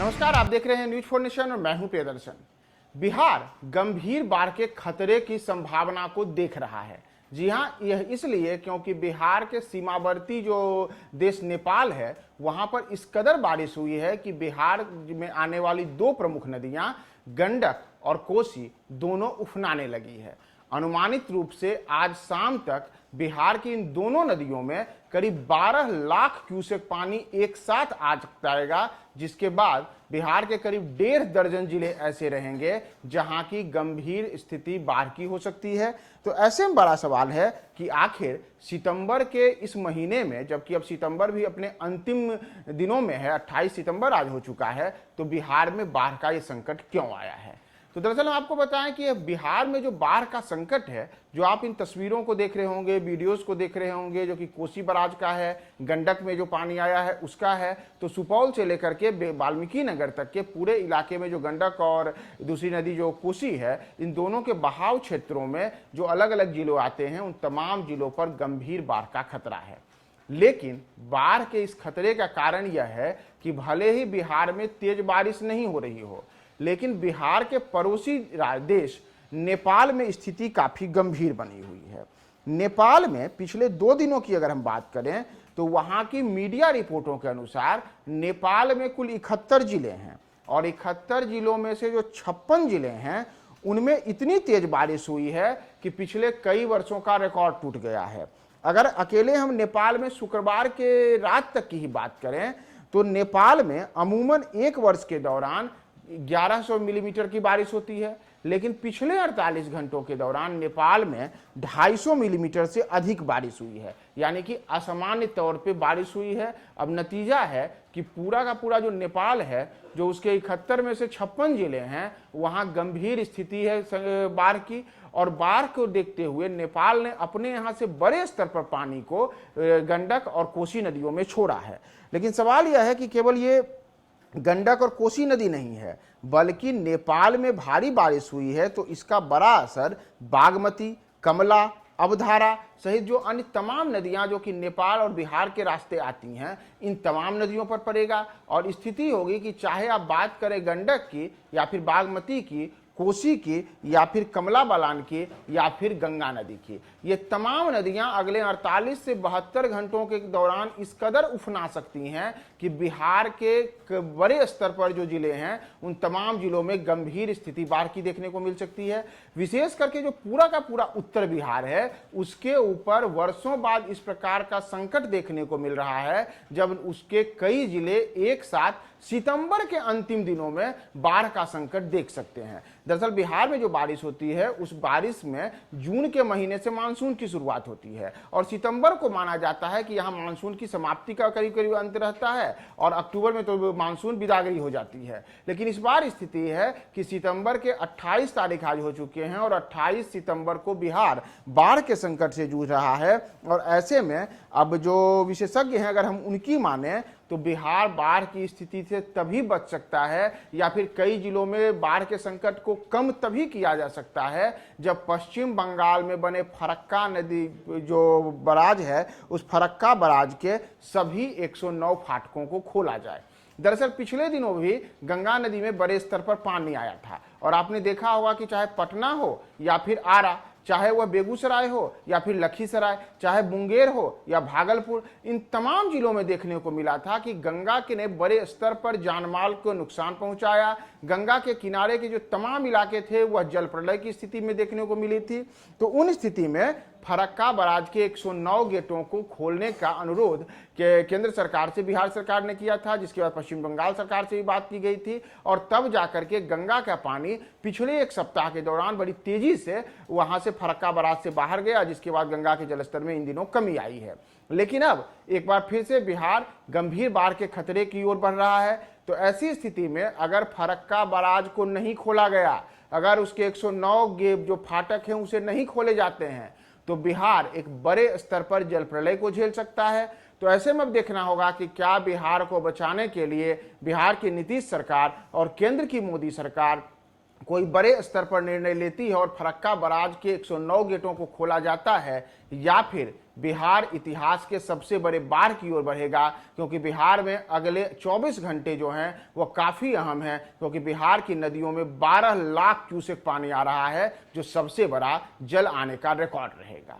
नमस्कार, आप देख रहे हैं न्यूज 4 नेशन और मैं हूं प्रियदर्शन। बिहार गंभीर बाढ़ के खतरे की संभावना को देख रहा है। जी हां, यह इसलिए क्योंकि बिहार के सीमावर्ती जो देश नेपाल है वहां पर इस कदर बारिश हुई है कि बिहार में आने वाली दो प्रमुख नदियां गंडक और कोसी दोनों उफनाने लगी है। अनुमानित रूप से आज शाम तक बिहार की इन दोनों नदियों में करीब 12 लाख क्यूसेक पानी एक साथ आ जाएगा, जिसके बाद बिहार के करीब 1.5 दर्जन जिले ऐसे रहेंगे जहां की गंभीर स्थिति बाढ़ की हो सकती है। तो ऐसे में बड़ा सवाल है कि आखिर सितंबर के इस महीने में, जबकि अब सितंबर भी अपने अंतिम दिनों में है, 28 सितंबर आज हो चुका है, तो बिहार में बाढ़ का ये संकट क्यों आया है। तो दरअसल हम आपको बताएं कि बिहार में जो बाढ़ का संकट है, जो आप इन तस्वीरों को देख रहे होंगे, वीडियोस को देख रहे होंगे, जो कि कोसी बराज का है, गंडक में जो पानी आया है उसका है, तो सुपौल से लेकर के वाल्मीकि नगर तक के पूरे इलाके में जो गंडक और दूसरी नदी जो कोसी है, इन दोनों के बहाव क्षेत्रों में जो अलग अलग जिलों आते हैं, उन तमाम जिलों पर गंभीर बाढ़ का खतरा है। लेकिन बाढ़ के इस खतरे का कारण यह है कि भले ही बिहार में तेज बारिश नहीं हो रही हो, लेकिन बिहार के पड़ोसी देश नेपाल में स्थिति काफी गंभीर बनी हुई है। नेपाल में पिछले 2 दिनों की अगर हम बात करें तो वहां की मीडिया रिपोर्टों के अनुसार नेपाल में कुल 71 जिले हैं और 71 जिलों में से जो 56 जिले हैं उनमें इतनी तेज बारिश हुई है कि पिछले कई वर्षों का रिकॉर्ड टूट गया है। अगर अकेले हम नेपाल में शुक्रवार के रात तक की ही बात करें तो नेपाल में अमूमन एक वर्ष के दौरान 1100 मिलीमीटर की बारिश होती है, लेकिन पिछले 48 घंटों के दौरान नेपाल में 250 मिलीमीटर से अधिक बारिश हुई है, यानी कि असामान्य तौर पे बारिश हुई है। अब नतीजा है कि पूरा का पूरा जो नेपाल है, जो उसके 71 में से 56 जिले हैं, वहां गंभीर स्थिति है बाढ़ की। और बाढ़ को देखते हुए नेपाल ने अपने यहाँ से बड़े स्तर पर पानी को गंडक और कोसी नदियों में छोड़ा है। लेकिन सवाल यह है कि केवल ये गंडक और कोसी नदी नहीं है, बल्कि नेपाल में भारी बारिश हुई है तो इसका बड़ा असर बागमती, कमला, अवधारा सहित जो अन्य तमाम नदियां जो कि नेपाल और बिहार के रास्ते आती हैं, इन तमाम नदियों पर पड़ेगा। और स्थिति होगी कि चाहे आप बात करें गंडक की या फिर बागमती की, कोसी की या फिर कमला बलान की या फिर गंगा नदी की, ये तमाम नदियां अगले 48 से 72 घंटों के दौरान इस कदर उफना सकती हैं कि बिहार के बड़े स्तर पर जो जिले हैं उन तमाम जिलों में गंभीर स्थिति बाढ़ की देखने को मिल सकती है। विशेष करके जो पूरा का पूरा उत्तर बिहार है, उसके ऊपर वर्षों बाद इस प्रकार का संकट देखने को मिल रहा है, जब उसके कई जिले एक साथ सितंबर के अंतिम दिनों में बाढ़ का संकट देख सकते हैं। दरअसल बिहार में जो बारिश होती है, उस बारिश में जून के महीने से मानसून की शुरुआत होती है और सितंबर को माना जाता है कि यहां मानसून की समाप्ति का करीब करीब अंत रहता है और अक्टूबर में तो मानसून बिदागरी हो जाती है। लेकिन इस बार स्थिति है कि सितंबर के 28 तारीख आज हो चुके हैं और 28 सितंबर को बिहार बाढ़ के संकट से जूझ रहा है। और ऐसे में अब जो विशेषज्ञ हैं, अगर हम उनकी माने तो बिहार बाढ़ की स्थिति से तभी बच सकता है या फिर कई जिलों में बाढ़ के संकट को कम तभी किया जा सकता है जब पश्चिम बंगाल में बने फरक्का नदी जो बराज है, उस फरक्का बराज के सभी 109 फाटकों को खोला जाए। दरअसल पिछले दिनों भी गंगा नदी में बड़े स्तर पर पानी आया था और आपने देखा होगा कि चाहे पटना हो या फिर आरा, चाहे वह बेगूसराय हो या फिर लखीसराय, चाहे मुंगेर हो या भागलपुर, इन तमाम जिलों में देखने को मिला था कि गंगा के ने बड़े स्तर पर जानमाल को नुकसान पहुंचाया। गंगा के किनारे के जो तमाम इलाके थे वह जल प्रलय की स्थिति में देखने को मिली थी। तो उन स्थिति में फरक्का बराज के 109 गेटों को खोलने का अनुरोध केंद्र सरकार से बिहार सरकार ने किया था, जिसके बाद पश्चिम बंगाल सरकार से भी बात की गई थी और तब जाकर के गंगा का पानी पिछले एक सप्ताह के दौरान बड़ी तेजी से वहां से फरक्का बराज से बाहर गया, जिसके बाद गंगा के जलस्तर में इन दिनों कमी आई है। लेकिन अब एक बार फिर से बिहार गंभीर बाढ़ के खतरे की ओर बढ़ रहा है। तो ऐसी स्थिति में अगर फरक्का बराज को नहीं खोला गया, अगर उसके 109 गेट जो फाटक हैं उसे नहीं खोले जाते हैं, तो बिहार एक बड़े स्तर पर जल प्रलय को झेल सकता है। तो ऐसे में अब देखना होगा कि क्या बिहार को बचाने के लिए बिहार की नीतीश सरकार और केंद्र की मोदी सरकार कोई बड़े स्तर पर निर्णय लेती है और फरक्का बराज के 109 गेटों को खोला जाता है, या फिर बिहार इतिहास के सबसे बड़े बाढ़ की ओर बढ़ेगा, क्योंकि बिहार में अगले 24 घंटे जो हैं वो काफ़ी अहम हैं, क्योंकि बिहार की नदियों में 12 लाख क्यूसेक पानी आ रहा है, जो सबसे बड़ा जल आने का रिकॉर्ड रहेगा।